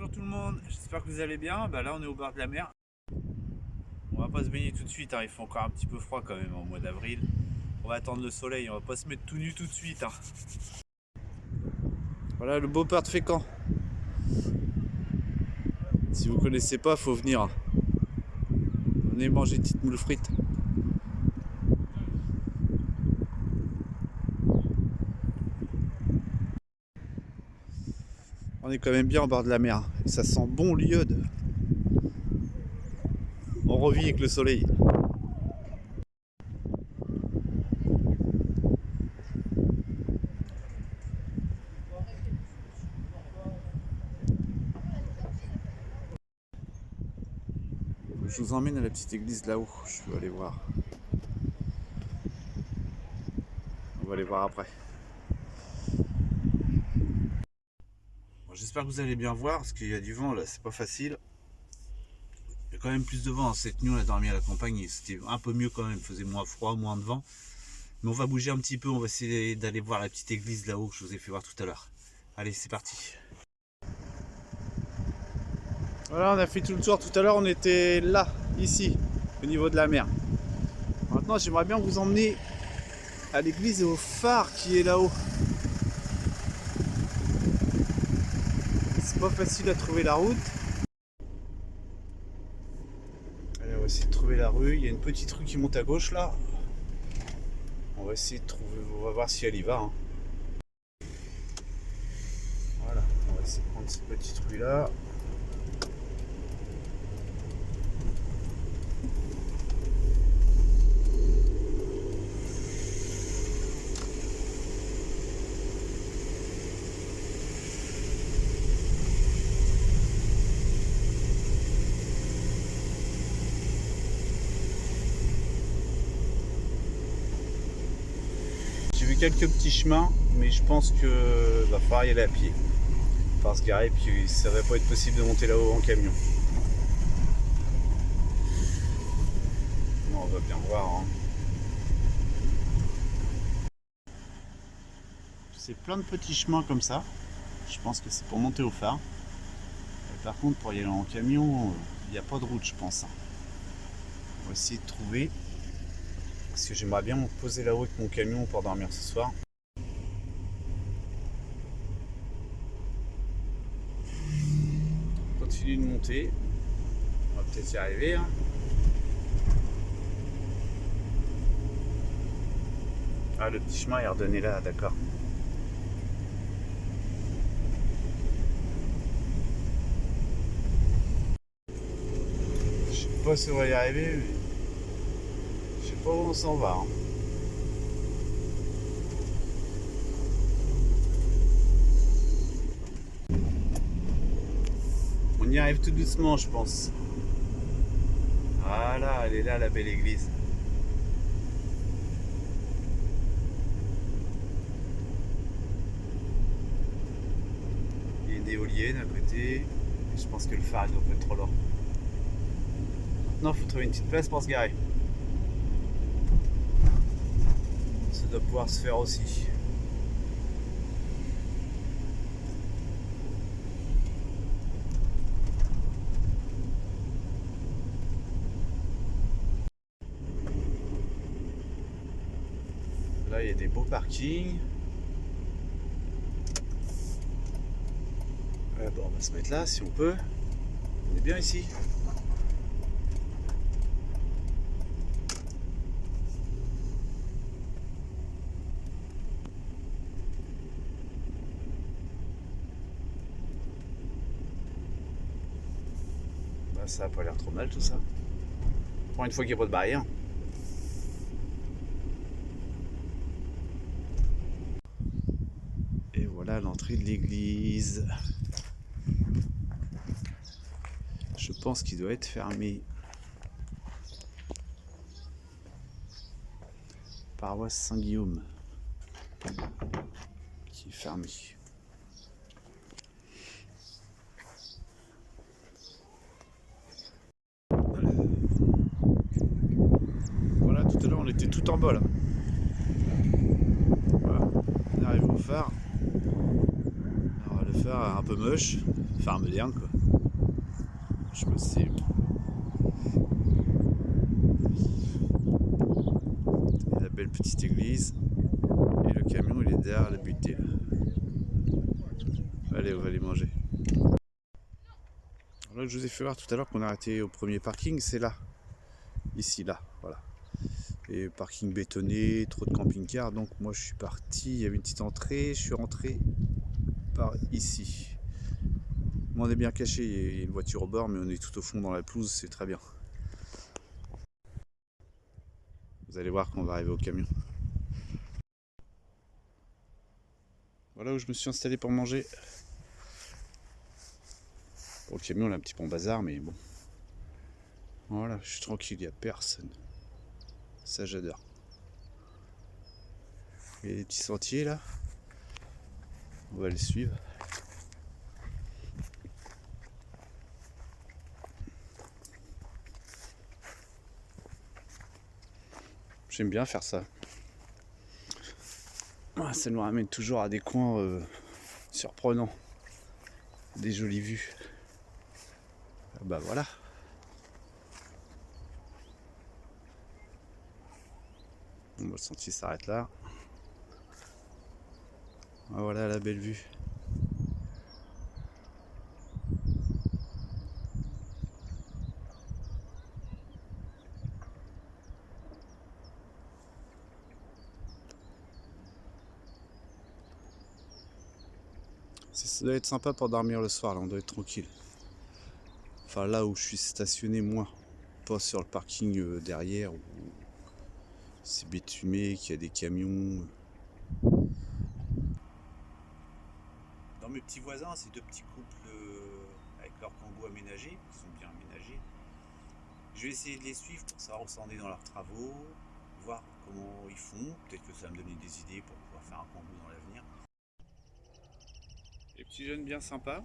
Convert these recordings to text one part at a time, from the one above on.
Bonjour tout le monde, j'espère que vous allez bien. Là on est au bord de la mer. On va pas se baigner tout de suite, il fait encore un petit peu froid quand même au mois d'avril. On va attendre le soleil, on va pas se mettre tout nu tout de suite. Voilà le beau port de Fécamp. Si vous connaissez pas, faut venir. Venez manger une petite moule frite. On est quand même bien au bord de la mer. Et ça sent bon l'iode. On revit avec le soleil. Je vous emmène à la petite église là-haut. Je veux aller voir. On va aller voir après. Bon, j'espère que vous allez bien voir parce qu'il y a du vent là, c'est pas facile. Il y a quand même plus de vent. Cette nuit on a dormi à la campagne et c'était un peu mieux quand même. Il faisait moins froid, moins de vent. Mais on va bouger un petit peu. On va essayer d'aller voir la petite église là-haut que je vous ai fait voir tout à l'heure. Allez, c'est parti. Voilà, on a fait tout le tour. Tout à l'heure, on était là, ici, au niveau de la mer. Maintenant, j'aimerais bien vous emmener à l'église et au phare qui est là-haut. C'est pas facile à trouver la route. Allez, on va essayer de trouver la rue. Il y a une petite rue qui monte à gauche là. On va essayer de trouver. On va voir si elle y va. Voilà, on va essayer de prendre cette petite rue là. J'ai vu quelques petits chemins, mais je pense que va falloir y aller à pied. Il va falloir se garer, puis ça va pas être possible de monter là-haut en camion. Bon, on va bien voir. C'est plein de petits chemins comme ça. Je pense que c'est pour monter au phare. Et par contre, pour y aller en camion, il n'y a pas de route, je pense. On va essayer de trouver. Parce que j'aimerais bien me poser là-haut avec mon camion pour dormir ce soir. On continue de monter. On va peut-être y arriver. Ah, le petit chemin est redonné là, d'accord. Je sais pas si on va y arriver, mais je sais pas où on s'en va. On y arrive tout doucement, je pense. Voilà, elle est là, la belle église. Il y a une éolienne à côté. Je pense que le phare, il doit pas être trop loin. Maintenant, il faut trouver une petite place pour se garer. Ça doit pouvoir se faire aussi. Là, il y a des beaux parkings. Bon, on va se mettre là si on peut. On est bien ici. Ça a pas l'air trop mal tout ça. Pour une fois qu'il n'y a pas de barrière. Et voilà l'entrée de l'église. Je pense qu'il doit être fermé. Paroisse Saint-Guillaume. Qui est fermé. Voilà, tout à l'heure on était tout en bas là. Voilà. On arrive au phare. Alors le phare est un peu peu moche, enfin moderne quoi. Je sais pas si c'est... La belle petite église. Et le camion il est derrière la butée là. Allez, on va aller manger. Là, je vous ai fait voir tout à l'heure qu'on a arrêté au premier parking, c'est là. Ici, là, voilà. Et parking bétonné, trop de camping-cars, donc moi je suis parti, il y avait une petite entrée, je suis rentré par ici. Bon, on est bien caché, il y a une voiture au bord, mais on est tout au fond dans la pelouse, c'est très bien. Vous allez voir quand on va arriver au camion. Voilà où je me suis installé pour manger. Bon, le camion, là, un petit peu en bazar, mais bon. Voilà, je suis tranquille, il n'y a personne. Ça, j'adore. Il y a des petits sentiers, là. On va les suivre. J'aime bien faire ça. Ça nous ramène toujours à des coins surprenants. Des jolies vues. Bah voilà. Bon, le sentier s'arrête là. Voilà la belle vue. Ça doit être sympa pour dormir le soir, là on doit être tranquille. Enfin là où je suis stationné moi, pas sur le parking derrière où c'est bétumé, qu'il y a des camions. Dans mes petits voisins, c'est deux petits couples avec leurs kangous aménagés, qui sont bien aménagés. Je vais essayer de les suivre pour savoir où ça en est dans leurs travaux, voir comment ils font. Peut-être que ça va me donner des idées pour pouvoir faire un kangou dans l'avenir. Les petits jeunes bien sympas.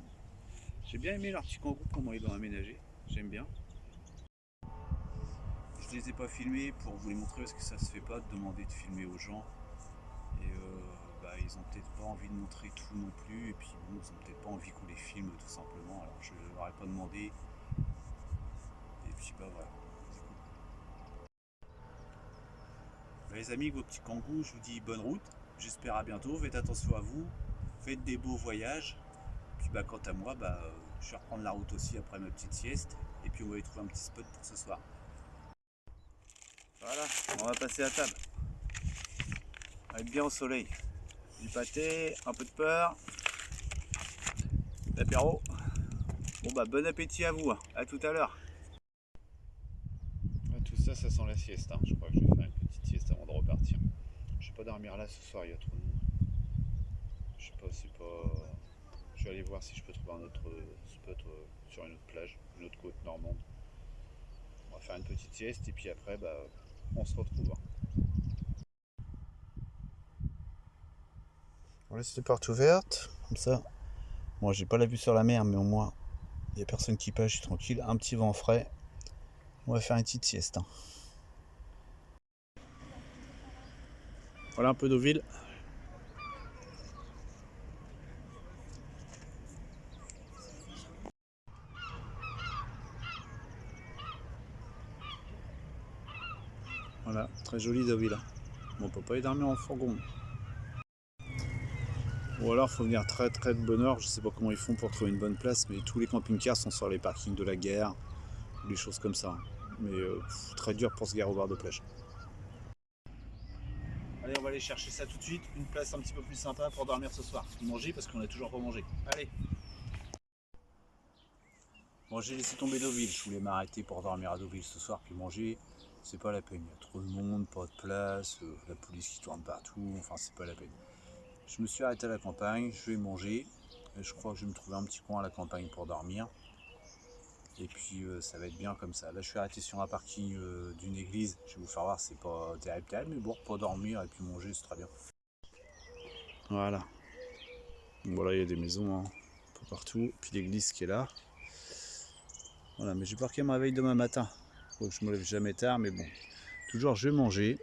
J'ai bien aimé leur petit kangou, comment ils l'ont aménagé. J'aime bien. Je les ai pas filmés pour vous les montrer parce que ça se fait pas de demander de filmer aux gens. Et ils ont peut-être pas envie de montrer tout non plus. Et puis bon, ils ont peut-être pas envie qu'on les filme tout simplement. Alors je leur ai pas demandé. Et puis voilà. Les amis, vos petits kangous, je vous dis bonne route. J'espère à bientôt. Faites attention à vous. Faites des beaux voyages. Puis quant à moi, je vais reprendre la route aussi après ma petite sieste. Et puis on va y trouver un petit spot pour ce soir. Voilà, on va passer à table. On va être bien au soleil. Du pâté, un peu de beurre, l'apéro. Bon bon appétit à vous. À tout à l'heure. Tout ça, ça sent la sieste. Je crois que je vais faire une petite sieste avant de repartir. Je vais pas dormir là ce soir, il y a trop de monde. Je sais pas, c'est pas... Je vais aller voir si je peux trouver un autre spot sur une autre plage, une autre côte normande. On va faire une petite sieste et puis après, on se retrouve. On laisse les portes ouvertes, comme ça. Moi, j'ai pas la vue sur la mer, mais au moins, il n'y a personne qui passe, je suis tranquille. Un petit vent frais. On va faire une petite sieste. Voilà un peu Deauville. Voilà, très joli Deauville. Bon, on peut pas y dormir en fourgon. Ou alors faut venir très de bonne heure, je sais pas comment ils font pour trouver une bonne place, mais tous les camping-cars sont sur les parkings de la Guerre, ou des choses comme ça. Mais très dur pour se garer au bord de plage. Allez, on va aller chercher ça tout de suite, une place un petit peu plus sympa pour dormir ce soir. Manger parce qu'on a toujours pas mangé. Allez. Bon, j'ai laissé tomber Deauville, je voulais m'arrêter pour dormir à Deauville ce soir, puis manger. C'est pas la peine, il y a trop de monde, pas de place, la police qui tourne partout, enfin c'est pas la peine. Je me suis arrêté à la campagne, je vais manger. Et je crois que je vais me trouver un petit coin à la campagne pour dormir. Et puis ça va être bien comme ça. Là je suis arrêté sur un parking d'une église. Je vais vous faire voir, c'est pas terrible, mais bon, pour dormir et puis manger, c'est très bien. Voilà. Voilà, il y a des maisons un peu partout. Puis l'église qui est là. Voilà, mais je vais parquer ma veille demain matin. Faut que je me lève jamais tard, mais bon. Toujours je vais manger.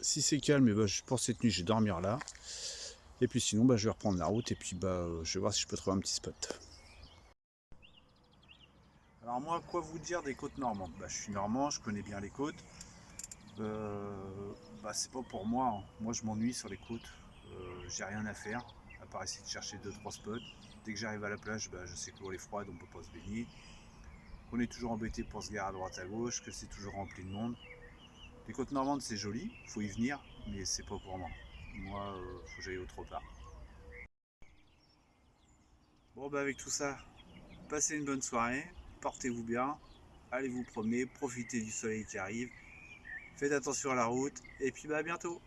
Si c'est calme, pour cette nuit, je vais dormir là. Et puis sinon, bah, je vais reprendre la route et puis bah, je vais voir si je peux trouver un petit spot. Alors moi, quoi vous dire des côtes normandes? Bah, je suis normand, je connais bien les côtes. Bah, c'est pas pour moi, hein. Moi, je m'ennuie sur les côtes. J'ai rien à faire, à part essayer de chercher 2-3 spots. Dès que j'arrive à la plage, bah, je sais que l'eau est froide, on peut pas se baigner. On est toujours embêté pour se garer à droite à gauche, que c'est toujours rempli de monde. Les côtes normandes, c'est joli, faut y venir, mais c'est pas pour moi. Moi, faut que j'aille autre part. Bon, bah, avec tout ça, passez une bonne soirée, portez-vous bien, allez vous promener, profitez du soleil qui arrive, faites attention à la route, et puis bah, à bientôt.